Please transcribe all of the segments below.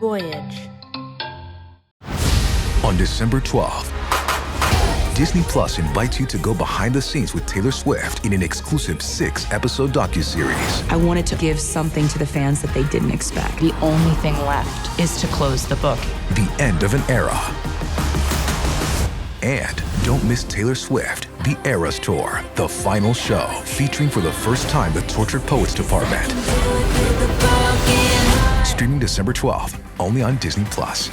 Voyage. On December 12th, Disney Plus invites you to go behind the scenes with Taylor Swift in an exclusive 6-episode docuseries. I wanted to give something to the fans that they didn't expect. The only thing left is to close the book. The end of an era. And don't miss Taylor Swift, The Eras Tour, the final show, featuring for the first time the Tortured Poets Department. Streaming December 12th, only on Disney Plus.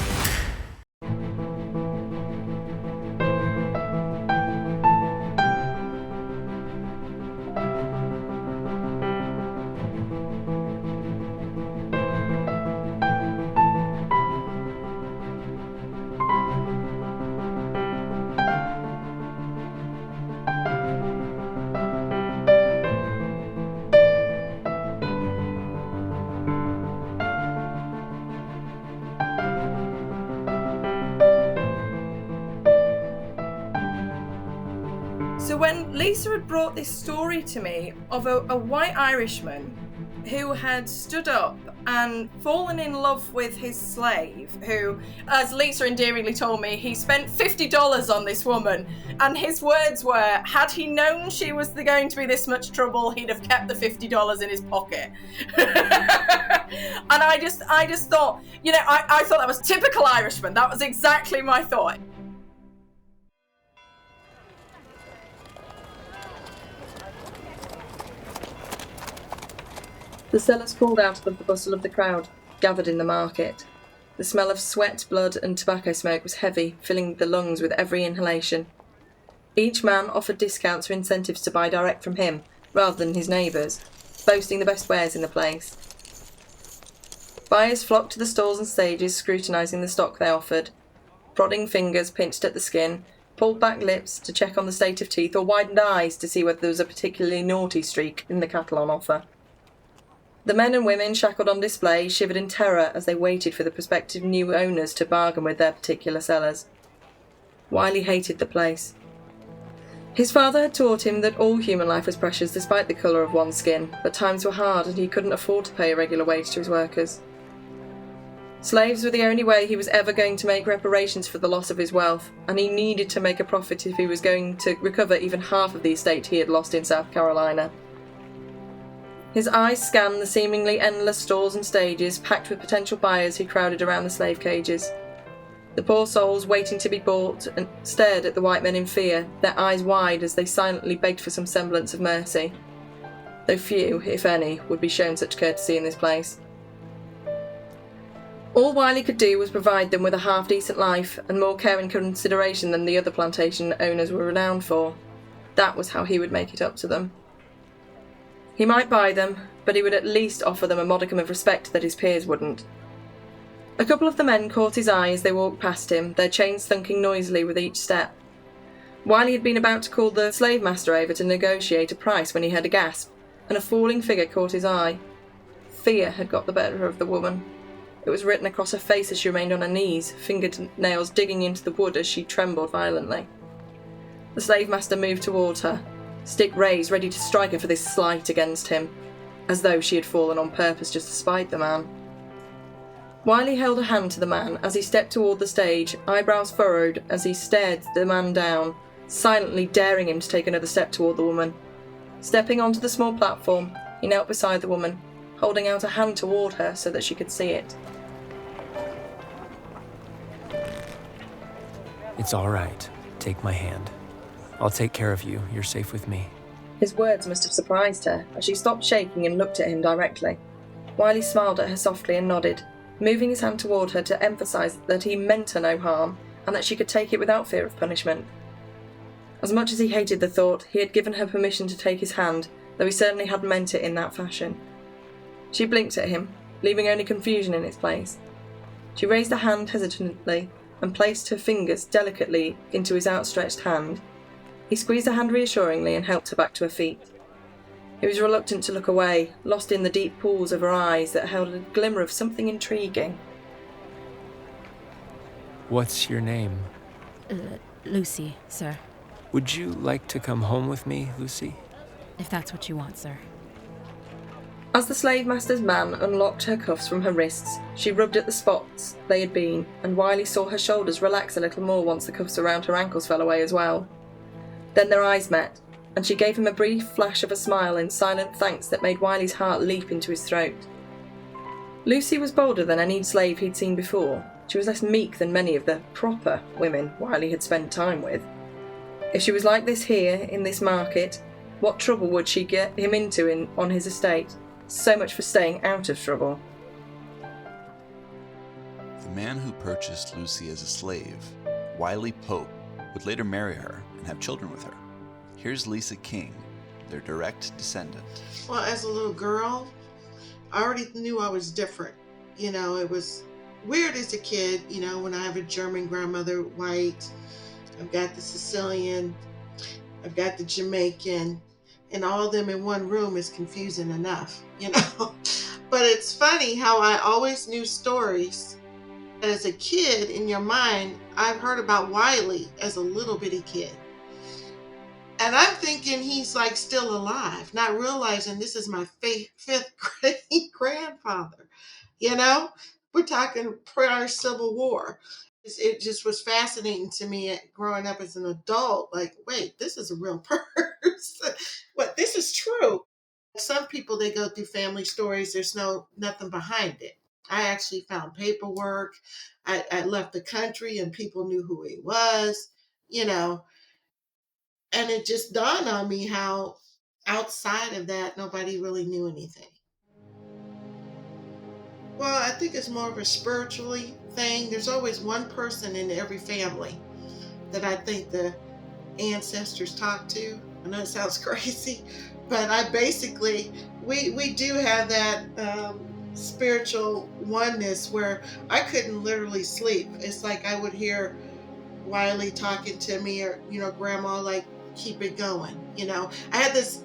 So when Lisa had brought this story to me of a white Irishman who had stood up and fallen in love with his slave, who, as Lisa endearingly told me, he spent $50 on this woman, and his words were, had he known she was going to be this much trouble, he'd have kept the $50 in his pocket. And I just thought, I thought that was typical Irishman. That was exactly my thought. The sellers crawled out above the bustle of the crowd, gathered in the market. The smell of sweat, blood, and tobacco smoke was heavy, filling the lungs with every inhalation. Each man offered discounts or incentives to buy direct from him, rather than his neighbours, boasting the best wares in the place. Buyers flocked to the stalls and stages, scrutinising the stock they offered. Prodding fingers pinched at the skin, pulled back lips to check on the state of teeth, or widened eyes to see whether there was a particularly naughty streak in the cattle on offer. The men and women shackled on display shivered in terror as they waited for the prospective new owners to bargain with their particular sellers. Wiley hated the place. His father had taught him that all human life was precious despite the colour of one's skin, but times were hard and he couldn't afford to pay a regular wage to his workers. Slaves were the only way he was ever going to make reparations for the loss of his wealth, and he needed to make a profit if he was going to recover even half of the estate he had lost in South Carolina. His eyes scanned the seemingly endless stalls and stages packed with potential buyers who crowded around the slave cages. The poor souls waiting to be bought and stared at the white men in fear, their eyes wide as they silently begged for some semblance of mercy. Though few, if any, would be shown such courtesy in this place. All Wiley could do was provide them with a half-decent life and more care and consideration than the other plantation owners were renowned for. That was how he would make it up to them. He might buy them, but he would at least offer them a modicum of respect that his peers wouldn't. A couple of the men caught his eye as they walked past him, their chains thunking noisily with each step. Wiley had been about to call the slave master over to negotiate a price when he heard a gasp, and a falling figure caught his eye. Fear had got the better of the woman. It was written across her face as she remained on her knees, fingernails digging into the wood as she trembled violently. The slave master moved towards her, stick raised, ready to strike her for this slight against him, as though she had fallen on purpose just to spite the man. Wiley held a hand to the man as he stepped toward the stage, eyebrows furrowed as he stared the man down, silently daring him to take another step toward the woman. Stepping onto the small platform, he knelt beside the woman, holding out a hand toward her so that she could see it. It's all right. Take my hand. I'll take care of you. You're safe with me. His words must have surprised her, as she stopped shaking and looked at him directly. Wiley smiled at her softly and nodded, moving his hand toward her to emphasise that he meant her no harm, and that she could take it without fear of punishment. As much as he hated the thought, he had given her permission to take his hand, though he certainly hadn't meant it in that fashion. She blinked at him, leaving only confusion in its place. She raised a hand hesitantly, and placed her fingers delicately into his outstretched hand. He squeezed her hand reassuringly and helped her back to her feet. He was reluctant to look away, lost in the deep pools of her eyes that held a glimmer of something intriguing. What's your name? Lucy, sir. Would you like to come home with me, Lucy? If that's what you want, sir. As the slave master's man unlocked her cuffs from her wrists, she rubbed at the spots they had been, and Wiley saw her shoulders relax a little more once the cuffs around her ankles fell away as well. Then their eyes met, and she gave him a brief flash of a smile in silent thanks that made Wiley's heart leap into his throat. Lucy was bolder than any slave he'd seen before. She was less meek than many of the proper women Wiley had spent time with. If she was like this here, in this market, what trouble would she get him into on his estate? So much for staying out of trouble. The man who purchased Lucy as a slave, Wiley Pope, would later marry her and have children with her. Here's Lisa King, their direct descendant. Well, as a little girl, I already knew I was different. You know, it was weird as a kid, you know, when I have a German grandmother, white, I've got the Sicilian, I've got the Jamaican, and all of them in one room is confusing enough, you know. But it's funny how I always knew stories. As a kid, in your mind, I've heard about Wiley as a little bitty kid. And I'm thinking he's like still alive, not realizing this is my fifth great grandfather. You know, we're talking prior Civil War. It just was fascinating to me growing up as an adult. Like, wait, this is a real person. What, this is true. Some people, they go through family stories. There's nothing behind it. I actually found paperwork. I left the country and people knew who he was, you know. And it just dawned on me how outside of that, nobody really knew anything. Well, I think it's more of a spiritually thing. There's always one person in every family that I think the ancestors talk to. I know it sounds crazy, but I basically, we do have that spiritual oneness where I couldn't literally sleep. It's like I would hear Wiley talking to me, or, you know, grandma, like, keep it going. You know, I had this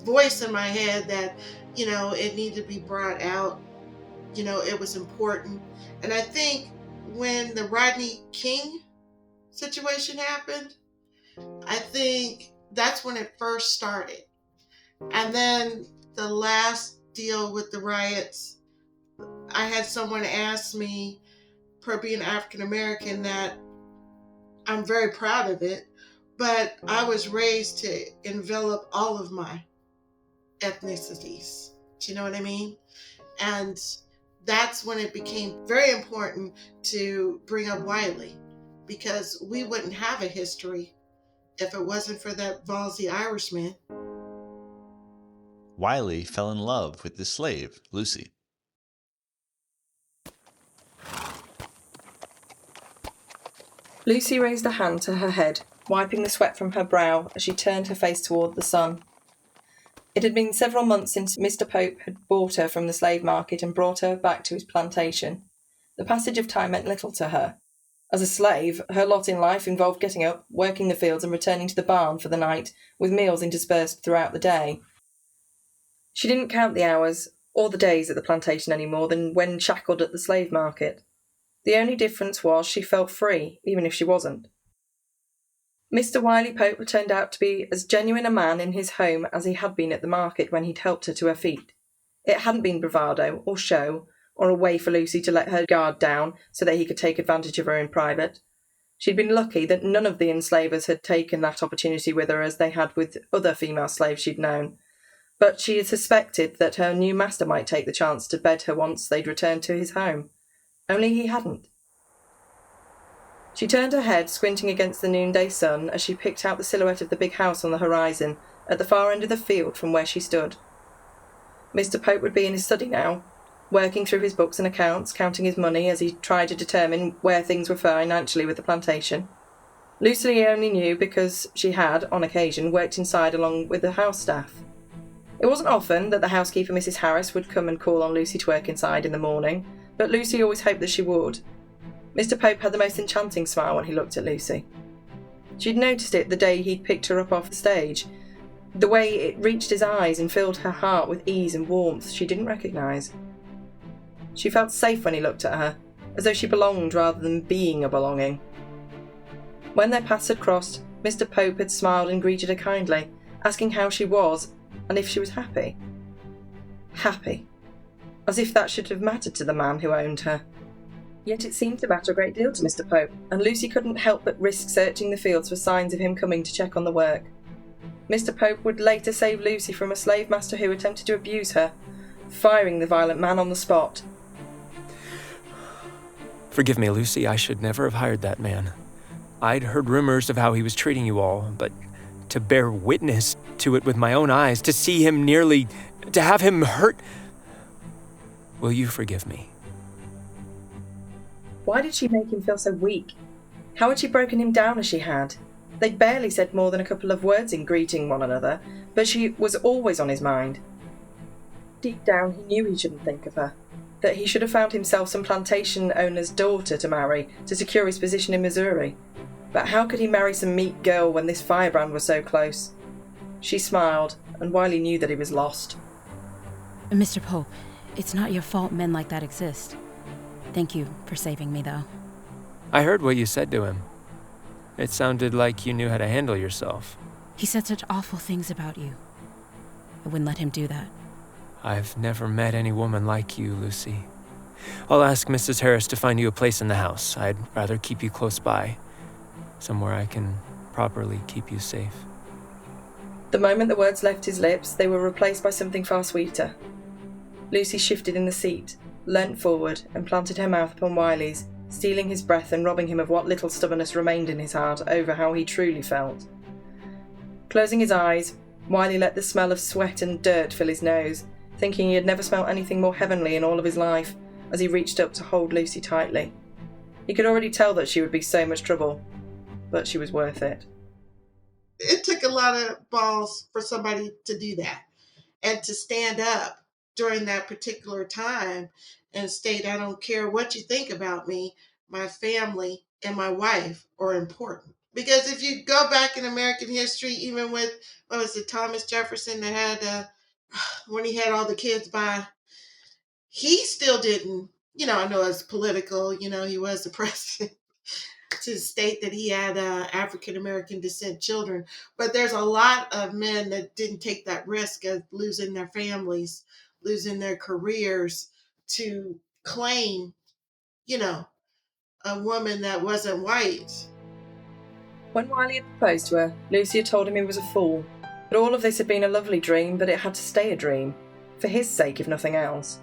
voice in my head that, you know, it needed to be brought out. You know, it was important. And I think when the Rodney King situation happened, I think that's when it first started. And then the last deal with the riots, I had someone ask me, for being African American, that I'm very proud of it, but I was raised to envelop all of my ethnicities. Do you know what I mean? And that's when it became very important to bring up Wiley, because we wouldn't have a history if it wasn't for that ballsy Irishman. Wiley fell in love with the slave, Lucy. Lucy raised a hand to her head, wiping the sweat from her brow as she turned her face toward the sun. It had been several months since Mr. Pope had bought her from the slave market and brought her back to his plantation. The passage of time meant little to her. As a slave, her lot in life involved getting up, working the fields and returning to the barn for the night, with meals interspersed throughout the day. She didn't count the hours or the days at the plantation any more than when shackled at the slave market. The only difference was she felt free, even if she wasn't. Mr. Wiley Pope turned out to be as genuine a man in his home as he had been at the market when he'd helped her to her feet. It hadn't been bravado or show, or a way for Lucy to let her guard down so that he could take advantage of her in private. She'd been lucky that none of the enslavers had taken that opportunity with her as they had with other female slaves she'd known, but she had suspected that her new master might take the chance to bed her once they'd returned to his home. Only he hadn't. She turned her head, squinting against the noonday sun, as she picked out the silhouette of the big house on the horizon, at the far end of the field from where she stood. Mr. Pope would be in his study now, working through his books and accounts, counting his money as he tried to determine where things were financially with the plantation. Lucy only knew because she had, on occasion, worked inside along with the house staff. It wasn't often that the housekeeper, Mrs. Harris, would come and call on Lucy to work inside in the morning, but Lucy always hoped that she would. Mr. Pope had the most enchanting smile when he looked at Lucy. She'd noticed it the day he'd picked her up off the stage. The way it reached his eyes and filled her heart with ease and warmth she didn't recognise. She felt safe when he looked at her, as though she belonged rather than being a belonging. When their paths had crossed, Mr. Pope had smiled and greeted her kindly, asking how she was and if she was happy. happy. As if that should have mattered to the man who owned her. Yet it seemed to matter a great deal to Mr. Pope, and Lucy couldn't help but risk searching the fields for signs of him coming to check on the work. Mr. Pope would later save Lucy from a slave master who attempted to abuse her, firing the violent man on the spot. Forgive me, Lucy, I should never have hired that man. I'd heard rumors of how he was treating you all, but to bear witness to it with my own eyes, to see him to have him hurt... Will you forgive me? Why did she make him feel so weak? How had she broken him down as she had? They'd barely said more than a couple of words in greeting one another, but she was always on his mind. Deep down, he knew he shouldn't think of her, that he should have found himself some plantation owner's daughter to marry to secure his position in Missouri. But how could he marry some meek girl when this firebrand was so close? She smiled, and Wiley knew that he was lost. Mr. Pope, it's not your fault men like that exist. Thank you for saving me, though. I heard what you said to him. It sounded like you knew how to handle yourself. He said such awful things about you. I wouldn't let him do that. I've never met any woman like you, Lucy. I'll ask Mrs. Harris to find you a place in the house. I'd rather keep you close by, somewhere I can properly keep you safe. The moment the words left his lips, they were replaced by something far sweeter. Lucy shifted in the seat, leant forward, and planted her mouth upon Wiley's, stealing his breath and robbing him of what little stubbornness remained in his heart over how he truly felt. Closing his eyes, Wiley let the smell of sweat and dirt fill his nose, thinking he had never smelt anything more heavenly in all of his life, as he reached up to hold Lucy tightly. He could already tell that she would be so much trouble, but she was worth it. It took a lot of balls for somebody to do that and to stand up during that particular time and state, I don't care what you think about me, my family and my wife are important. Because if you go back in American history, even with, what was it, Thomas Jefferson that had, when he had all the kids by, he still didn't, I know it's political, he was the president, to state that he had African-American descent children. But there's a lot of men that didn't take that risk of losing their families, losing their careers to claim, a woman that wasn't white. When Wiley had proposed to her, Lucy had told him he was a fool. But all of this had been a lovely dream, but it had to stay a dream. For his sake, if nothing else.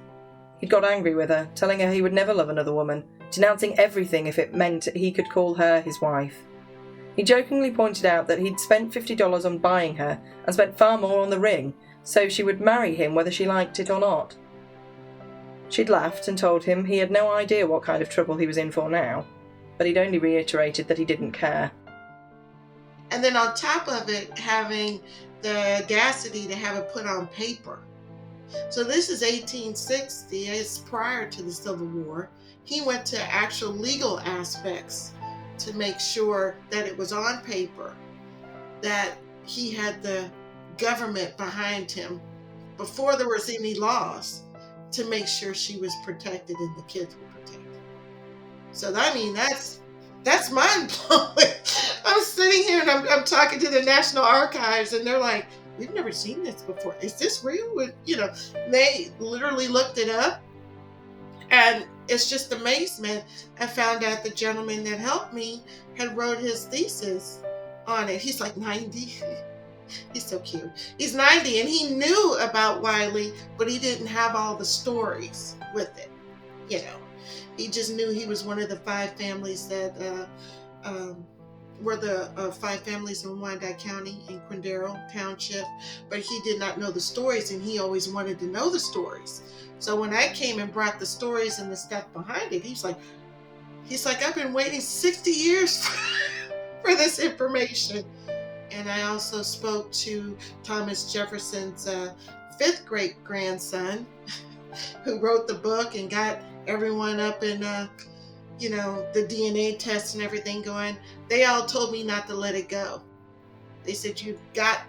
He'd got angry with her, telling her he would never love another woman, denouncing everything if it meant he could call her his wife. He jokingly pointed out that he'd spent $50 on buying her and spent far more on the ring, so she would marry him whether she liked it or not. She'd laughed and told him he had no idea what kind of trouble he was in for now, but he'd only reiterated that he didn't care. And then on top of it, having the audacity to have it put on paper. So this is 1860, it's prior to the Civil War. He went to actual legal aspects to make sure that it was on paper, that he had the government behind him before there was any laws to make sure she was protected and the kids were protected. So that's mind-blowing. I'm sitting here and I'm talking to the National Archives and they're like, we've never seen this before. Is this real? They literally looked it up and it's just amazement. I found out the gentleman that helped me had wrote his thesis on it. He's like 90. He's so cute. He's 90 and he knew about Wiley, but he didn't have all the stories with it. He just knew he was one of the 5 families that were the 5 families in Wyandotte County in Quindaro Township, but he did not know the stories and he always wanted to know the stories. So when I came and brought the stories and the stuff behind it, he's like, I've been waiting 60 years for this information. And I also spoke to Thomas Jefferson's 5th great grandson who wrote the book and got everyone up in the DNA tests and everything going. They all told me not to let it go. They said, you've got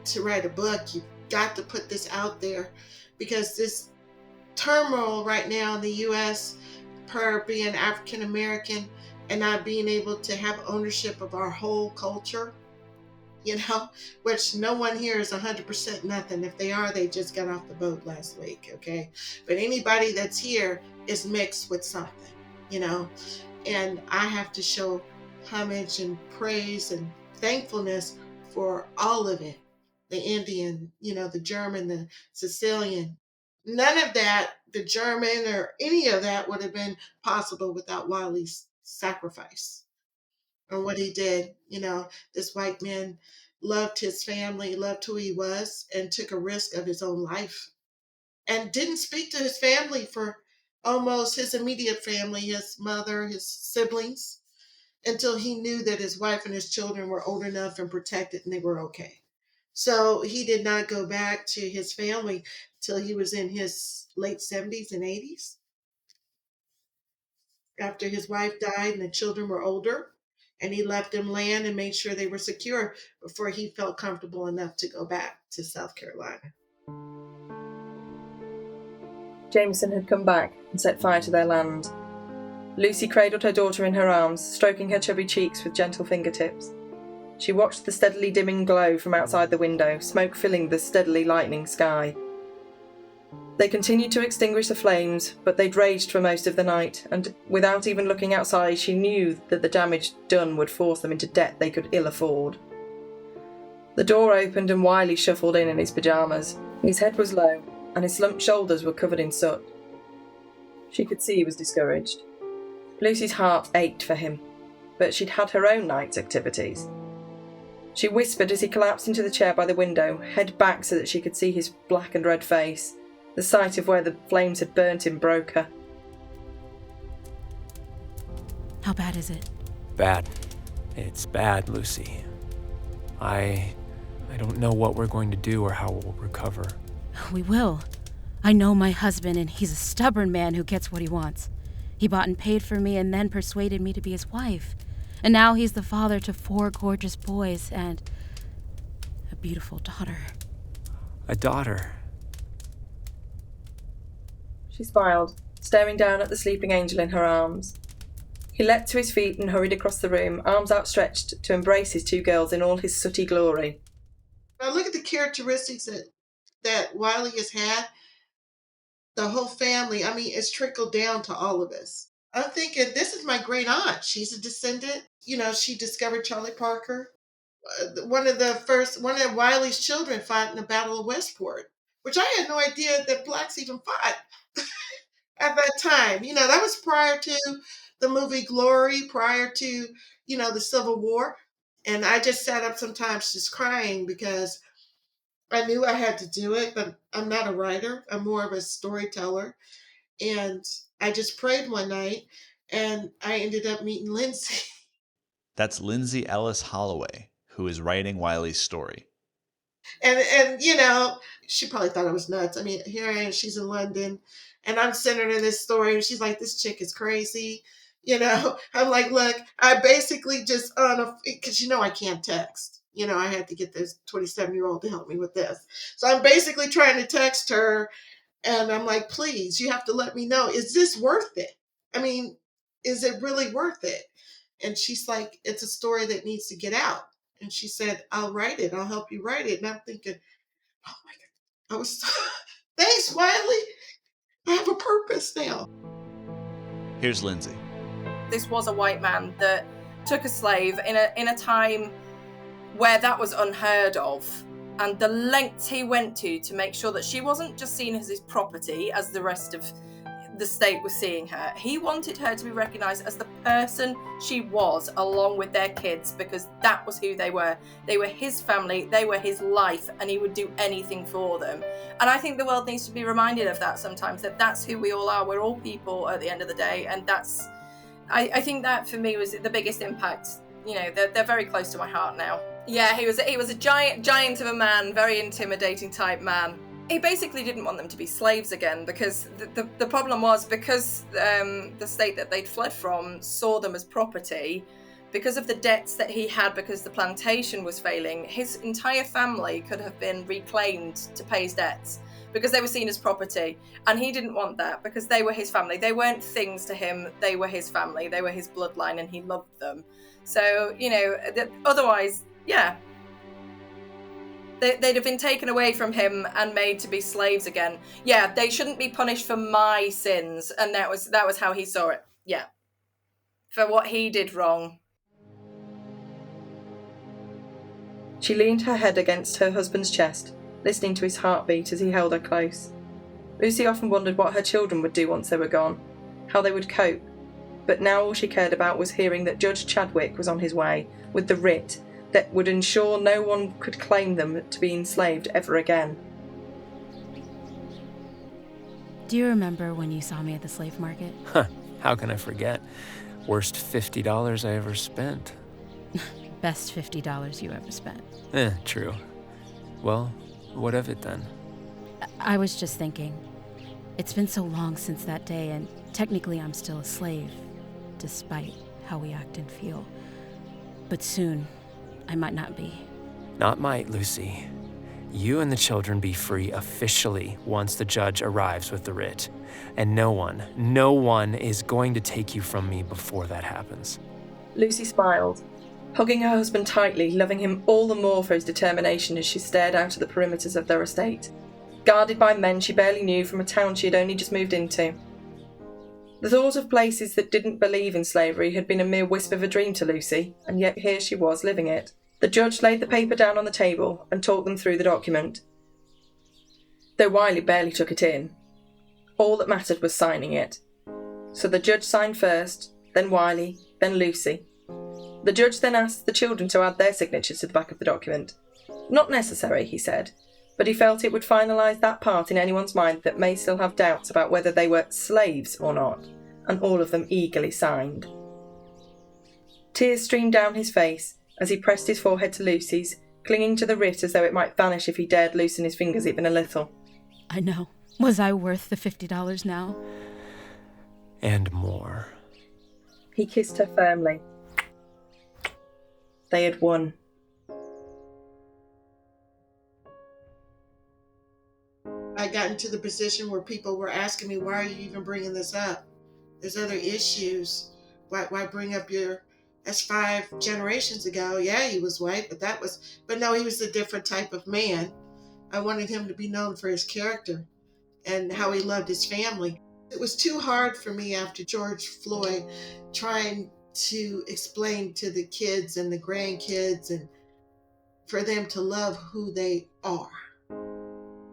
to write a book. You've got to put this out there because this turmoil right now in the U.S. per being African American and not being able to have ownership of our whole culture which no one here is 100% nothing. If they are, they just got off the boat last week, okay? But anybody that's here is mixed with something, and I have to show homage and praise and thankfulness for all of it. The Indian, the German, the Sicilian. None of that, the German or any of that, would have been possible without Wiley's sacrifice and what he did. This white man loved his family, loved who he was, and took a risk of his own life and didn't speak to his family for almost his immediate family, his mother, his siblings, until he knew that his wife and his children were old enough and protected and they were okay. So he did not go back to his family till he was in his late 70s and 80s, after his wife died and the children were older. And he left them land and made sure they were secure before he felt comfortable enough to go back to South Carolina. Jameson had come back and set fire to their land. Lucy cradled her daughter in her arms, stroking her chubby cheeks with gentle fingertips. She watched the steadily dimming glow from outside the window, smoke filling the steadily lightening sky. They continued to extinguish the flames, but they'd raged for most of the night, and without even looking outside, she knew that the damage done would force them into debt they could ill afford. The door opened and Wiley shuffled in his pyjamas. His head was low, and his slumped shoulders were covered in soot. She could see he was discouraged. Lucy's heart ached for him, but she'd had her own night's activities. She whispered as he collapsed into the chair by the window, head back so that she could see his black and red face. The sight of where the flames had burnt him broke her. How bad is it? Bad. It's bad, Lucy. I don't know what we're going to do or how we'll recover. We will. I know my husband, and he's a stubborn man who gets what he wants. He bought and paid for me and then persuaded me to be his wife. And now he's the father to 4 gorgeous boys and a beautiful daughter. A daughter? She smiled, staring down at the sleeping angel in her arms. He leapt to his feet and hurried across the room, arms outstretched to embrace his 2 girls in all his sooty glory. Now look at the characteristics that Wiley has had. The whole family, it's trickled down to all of us. I'm thinking, this is my great aunt. She's a descendant. She discovered Charlie Parker. One of Wiley's children fought in the Battle of Westport, which I had no idea that blacks even fought at that time. That was prior to the movie Glory, prior to, the Civil War. And I just sat up sometimes just crying because I knew I had to do it, but I'm not a writer. I'm more of a storyteller. And I just prayed one night and I ended up meeting Lindsay. That's Lindsay Ellis Holloway, who is writing Wiley's story. And she probably thought I was nuts. Here I am, she's in London, and I'm sending her this story, and she's like, this chick is crazy. I'm like, look, I basically just, because I can't text. I had to get this 27-year-old to help me with this. So I'm basically trying to text her, and I'm like, please, you have to let me know, is this worth it? Is it really worth it? And she's like, it's a story that needs to get out. And she said, I'll write it. I'll help you write it. And I'm thinking, oh my God, thanks, Wiley. I have a purpose now. Here's Lindsay. This was a white man that took a slave in a time where that was unheard of. And the lengths he went to make sure that she wasn't just seen as his property, as the rest of the state was seeing her. He wanted her to be recognised as the person she was, along with their kids, because that was who they were. They were his family, they were his life, and he would do anything for them. And I think the world needs to be reminded of that sometimes, that that's who we all are. We're all people at the end of the day, and that's, I think that for me was the biggest impact. They're very close to my heart now. Yeah, he was a giant of a man, very intimidating type man. He basically didn't want them to be slaves again, because the problem was, because the state that they'd fled from saw them as property, because of the debts that he had, because the plantation was failing, his entire family could have been reclaimed to pay his debts, because they were seen as property. And he didn't want that, because they were his family. They weren't things to him, they were his family, they were his bloodline, and he loved them. So, otherwise, yeah, They'd have been taken away from him and made to be slaves again. Yeah, they shouldn't be punished for my sins, and that was how he saw it. Yeah, for what he did wrong. She leaned her head against her husband's chest, listening to his heartbeat as he held her close. Lucy often wondered what her children would do once they were gone, how they would cope, but now all she cared about was hearing that Judge Chadwick was on his way with the writ that would ensure no one could claim them to be enslaved ever again. Do you remember when you saw me at the slave market? How can I forget? Worst $50 I ever spent. Best $50 you ever spent. True. Well, what of it then? I was just thinking, it's been so long since that day, and technically I'm still a slave, despite how we act and feel. But soon, I might not be. Not might, Lucy. You and the children be free officially once the judge arrives with the writ. And no one is going to take you from me before that happens. Lucy smiled, hugging her husband tightly, loving him all the more for his determination as she stared out at the perimeters of their estate, guarded by men she barely knew from a town she had only just moved into. The thought of places that didn't believe in slavery had been a mere wisp of a dream to Lucy, and yet here she was living it. The judge laid the paper down on the table and talked them through the document. Though Wiley barely took it in, all that mattered was signing it. So the judge signed first, then Wiley, then Lucy. The judge then asked the children to add their signatures to the back of the document. Not necessary, he said, but he felt it would finalise that part in anyone's mind that may still have doubts about whether they were slaves or not, and all of them eagerly signed. Tears streamed down his face as he pressed his forehead to Lucy's, clinging to the writ as though it might vanish if he dared loosen his fingers even a little. I know. Was I worth the $50 now? And more. He kissed her firmly. They had won. I got into the position where people were asking me, why are you even bringing this up? There's other issues. Why bring up that's 5 generations ago. Yeah, he was white, but no, he was a different type of man. I wanted him to be known for his character and how he loved his family. It was too hard for me after George Floyd trying to explain to the kids and the grandkids and for them to love who they are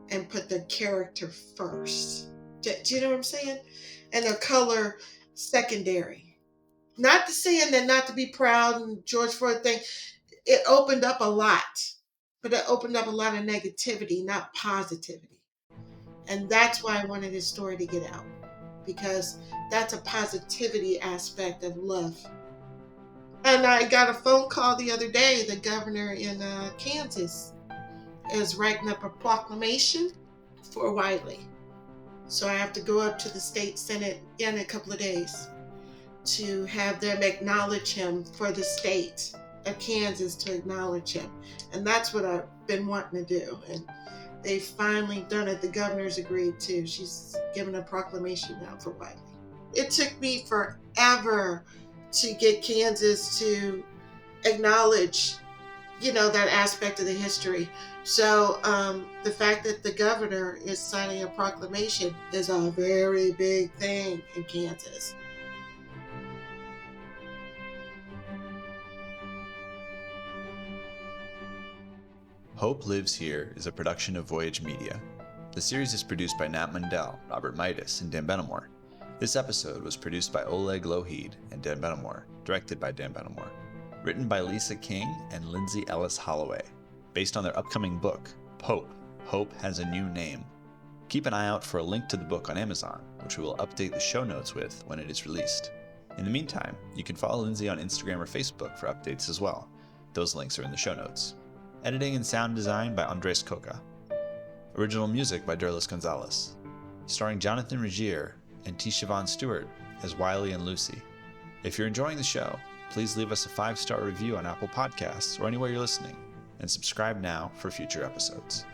and put their character first. Do you know what I'm saying? And their color secondary. Not to saying that not to be proud and George Floyd thing. It opened up a lot, but it opened up a lot of negativity, not positivity. And that's why I wanted his story to get out, because that's a positivity aspect of love. And I got a phone call the other day. The governor in Kansas is writing up a proclamation for Wiley. So I have to go up to the state senate in a couple of days to have them acknowledge him, for the state of Kansas to acknowledge him. And that's what I've been wanting to do. And they've finally done it. The governor's agreed to. She's given a proclamation now for Wiley. It took me forever to get Kansas to acknowledge, that aspect of the history. So the fact that the governor is signing a proclamation is a very big thing in Kansas. Hope Lives Here is a production of Voyage Media. The series is produced by Nat Mundell, Robert Midas, and Dan Benamor. This episode was produced by Oleg Lohid and Dan Benamor, directed by Dan Benamor. Written by Lisa King and Lindsay Ellis Holloway. Based on their upcoming book, Pope, Hope Has a New Name. Keep an eye out for a link to the book on Amazon, which we will update the show notes with when it is released. In the meantime, you can follow Lindsay on Instagram or Facebook for updates as well. Those links are in the show notes. Editing and sound design by Andres Coca. Original music by Derlis Gonzalez. Starring Jonathan Regier and T. Siobhan Stewart as Wiley and Lucy. If you're enjoying the show, please leave us a 5-star review on Apple Podcasts or anywhere you're listening, and subscribe now for future episodes.